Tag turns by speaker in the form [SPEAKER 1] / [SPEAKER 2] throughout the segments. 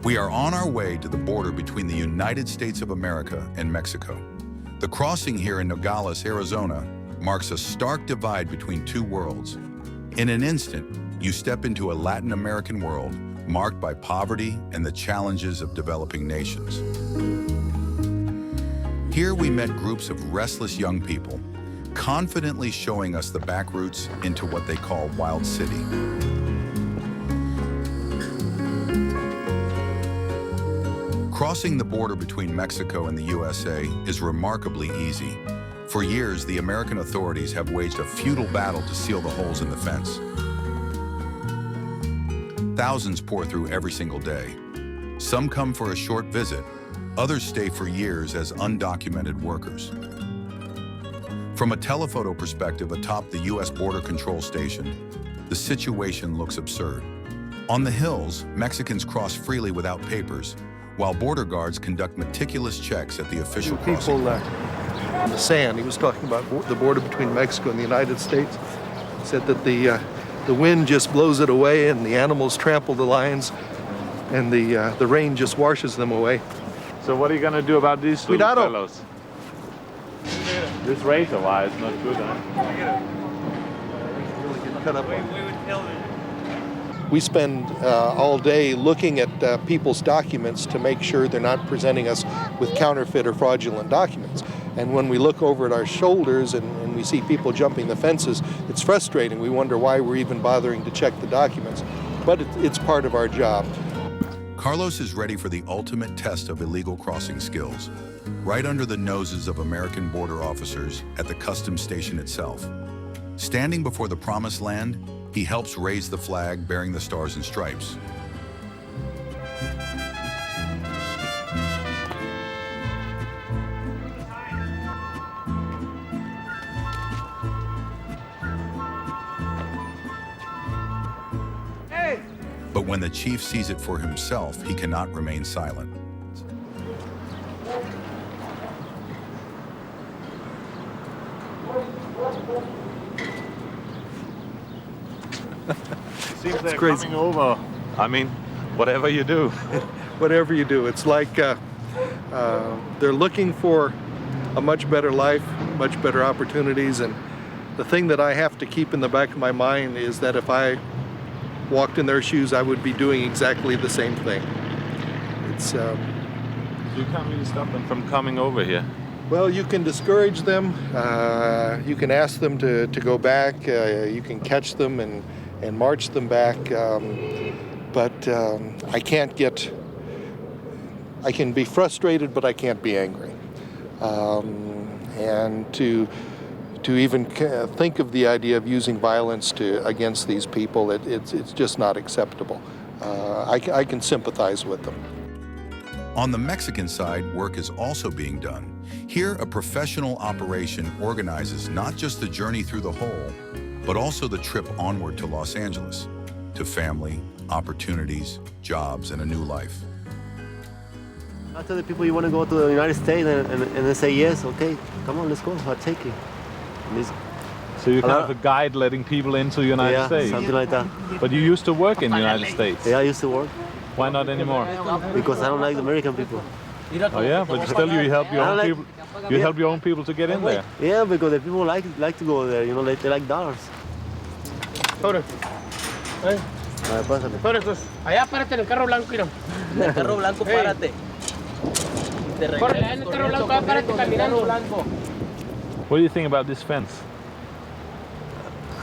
[SPEAKER 1] We are on our way to the border between the United States of America and Mexico. The crossing here in Nogales, Arizona, marks a stark divide between two worlds. In an instant, you step into a Latin American world marked by poverty and the challenges of developing nations. Here we met groups of restless young people, confidently showing us the back routes into what they call Wild City. Crossing the border between Mexico and the USA is remarkably easy. For years, the American authorities have waged a futile battle to seal the holes in the fence. Thousands pour through every single day. Some come for a short visit, others stay for years as undocumented workers. From a telephoto perspective atop the U.S. Border Control Station, the situation looks absurd. On the hills, Mexicans cross freely without papers, while border guards conduct meticulous checks at the official crossing.
[SPEAKER 2] People in the sand, he was talking about the border between Mexico and the United States. He said that the wind just blows it away and the animals trample the lines and the rain just washes them away.
[SPEAKER 3] So what are you going to do about these two fellows? This razor wire is not good, huh?
[SPEAKER 2] We spend all day looking at people's documents to make sure they're not presenting us with counterfeit or fraudulent documents. And when we look over at our shoulders and we see people jumping the fences, it's frustrating. We wonder why we're even bothering to check the documents. But it's part of our job.
[SPEAKER 1] Carlos is ready for the ultimate test of illegal crossing skills, right under the noses of American border officers at the customs station itself. Standing before the promised land, he helps raise the flag bearing the stars and stripes. But when the chief sees it for himself, he cannot remain silent.
[SPEAKER 3] Seems they're coming over. I mean, whatever you do.
[SPEAKER 2] Whatever you do, it's like they're looking for a much better life, much better opportunities, and the thing that I have to keep in the back of my mind is that if I walked in their shoes, I would be doing exactly the same thing. It's
[SPEAKER 3] you can't really stop them from coming over here.
[SPEAKER 2] Well, you can discourage them. You can ask them to go back. You can catch them and march them back. But I can't get. I can be frustrated, but I can't be angry. And to even think of the idea of using violence against these people, it's just not acceptable. I can sympathize with them.
[SPEAKER 1] On the Mexican side, work is also being done. Here, a professional operation organizes not just the journey through the hole, but also the trip onward to Los Angeles, to family, opportunities, jobs, and a new life.
[SPEAKER 4] I tell the people you want to go to the United States and they say yes, okay, come on, let's go, I'll take you.
[SPEAKER 3] So you're kind of a guide letting people into the United States?
[SPEAKER 4] Yeah, something like that.
[SPEAKER 3] But you used to work in the United States?
[SPEAKER 4] Yeah, I used to work.
[SPEAKER 3] Why not anymore?
[SPEAKER 4] Because I don't like the American people.
[SPEAKER 3] Oh yeah, but still you help your own people. You help your own people to get in there.
[SPEAKER 4] Yeah, because the people like to go there. You know, they like dollars.
[SPEAKER 5] Sobre.
[SPEAKER 4] Pásale.
[SPEAKER 5] Sobre, entonces. Allá párate en el carro blanco, mira.
[SPEAKER 6] En el carro blanco, párate.
[SPEAKER 5] Corre, en el carro blanco, párate caminando.
[SPEAKER 3] What do you think about this fence?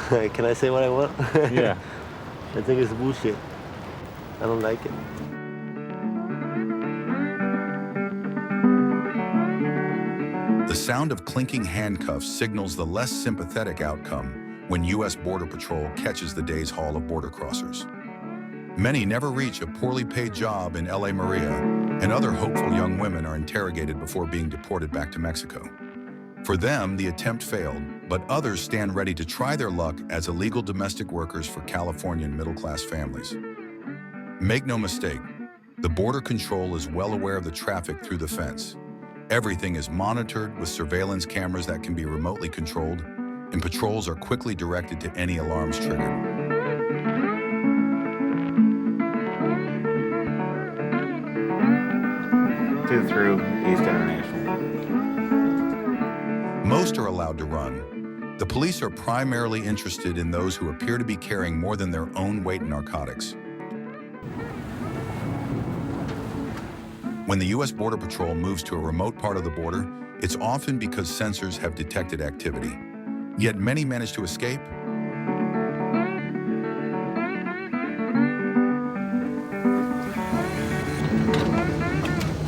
[SPEAKER 4] Can I say what I want?
[SPEAKER 3] Yeah.
[SPEAKER 4] I think it's bullshit. I don't like it.
[SPEAKER 1] The sound of clinking handcuffs signals the less sympathetic outcome when U.S. Border Patrol catches the day's haul of border crossers. Many never reach a poorly paid job in L.A. Maria, and other hopeful young women are interrogated before being deported back to Mexico. For them, the attempt failed, but others stand ready to try their luck as illegal domestic workers for Californian middle-class families. Make no mistake, the Border Control is well aware of the traffic through the fence. Everything is monitored with surveillance cameras that can be remotely controlled, and patrols are quickly directed to any alarms triggered.
[SPEAKER 7] 52 through East International.
[SPEAKER 1] Most are allowed to run. The police are primarily interested in those who appear to be carrying more than their own weight in narcotics. When the U.S. Border Patrol moves to a remote part of the border, it's often because sensors have detected activity. Yet many manage to escape.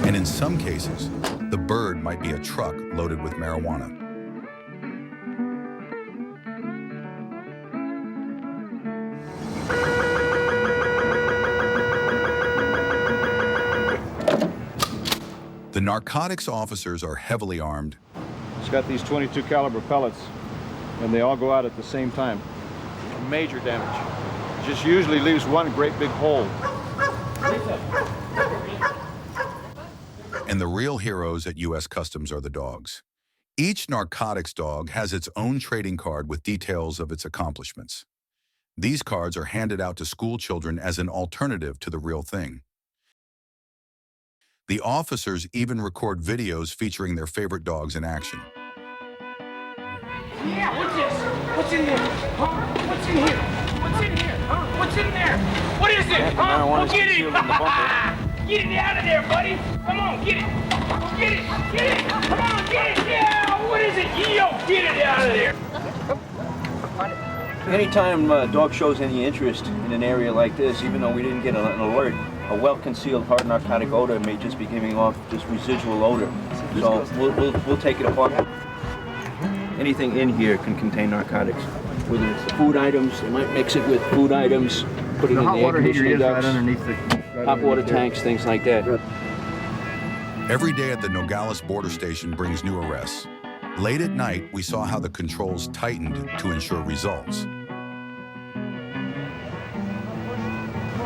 [SPEAKER 1] And in some cases, the bird might be a truck loaded with marijuana. The narcotics officers are heavily armed.
[SPEAKER 8] It's got these 22 caliber pellets, and they all go out at the same time. Major damage. Just usually leaves one great big hole.
[SPEAKER 1] And the real heroes at U.S. Customs are the dogs. Each narcotics dog has its own trading card with details of its accomplishments. These cards are handed out to school children as an alternative to the real thing. The officers even record videos featuring their favorite dogs in action.
[SPEAKER 5] Yeah, what's this? What's in here? Huh? What's in here? What's in here? Huh? What's in there? What is it? Huh? Go get it! Get it out of there, buddy! Come on, get it! Get it! Get it! Come on, get it! Yeah! What is it? Yo, get it out of there!
[SPEAKER 9] Anytime a dog shows any interest in an area like this, even though we didn't get an alert, a well-concealed hard narcotic odor may just be giving off just residual odor. So we'll take it apart. Anything in here can contain narcotics. Whether it's food items, they might mix it with food items, put it in the air conditioning ducts, hot water tanks, things like that.
[SPEAKER 1] Every day at the Nogales border station brings new arrests. Late at night, we saw how the controls tightened to ensure results.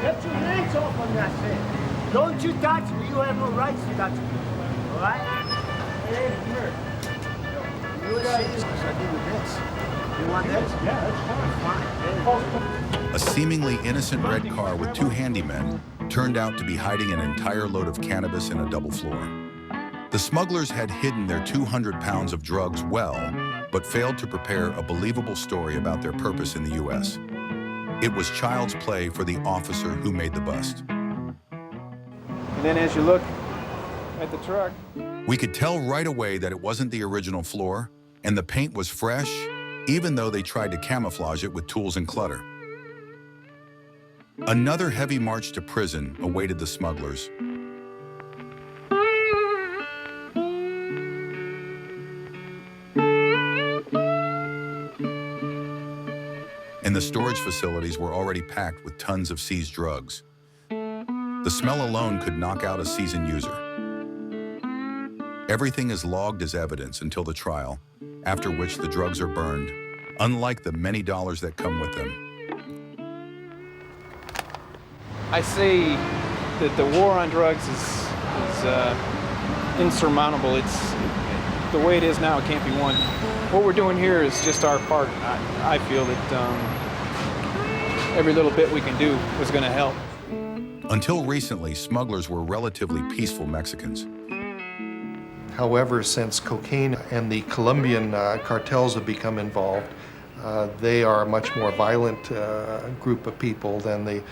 [SPEAKER 5] Get your hands off on that thing. Don't you touch me. You have no rights to touch me. All right? Hey, here. You guys, I give you this. You want this? Yeah, that's fine.
[SPEAKER 1] A seemingly innocent red car with two handymen turned out to be hiding an entire load of cannabis in a double floor. The smugglers had hidden their 200 pounds of drugs well, but failed to prepare a believable story about their purpose in the U.S. It was child's play for the officer who made the bust.
[SPEAKER 8] And then as you look at the truck,
[SPEAKER 1] We could tell right away that it wasn't the original floor, and the paint was fresh, even though they tried to camouflage it with tools and clutter. Another heavy march to prison awaited the smugglers. And the storage facilities were already packed with tons of seized drugs. The smell alone could knock out a seasoned user. Everything is logged as evidence until the trial, after which the drugs are burned, unlike the many dollars that come with them.
[SPEAKER 10] I say that the war on drugs is insurmountable. It's the way it is now. It can't be won. What we're doing here is just our part. I feel that every little bit we can do is going to help.
[SPEAKER 1] Until recently, smugglers were relatively peaceful Mexicans.
[SPEAKER 2] However, since cocaine and the Colombian cartels have become involved, they are a much more violent group of people than the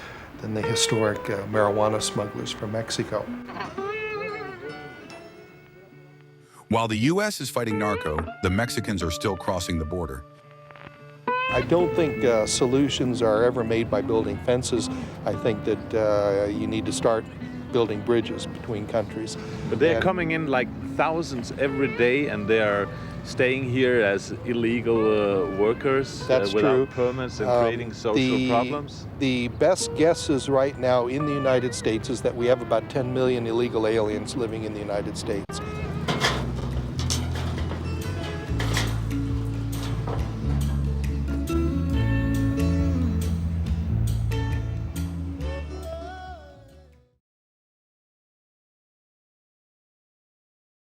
[SPEAKER 2] historic marijuana smugglers from Mexico.
[SPEAKER 1] While the U.S. is fighting narco, the Mexicans are still crossing the border.
[SPEAKER 2] I don't think solutions are ever made by building fences. I think that you need to start building bridges between countries.
[SPEAKER 3] But they're coming in like thousands every day, and they are staying here as illegal workers without permits and creating social problems?
[SPEAKER 2] The best guesses right now in the United States is that we have about 10 million illegal aliens living in the United States.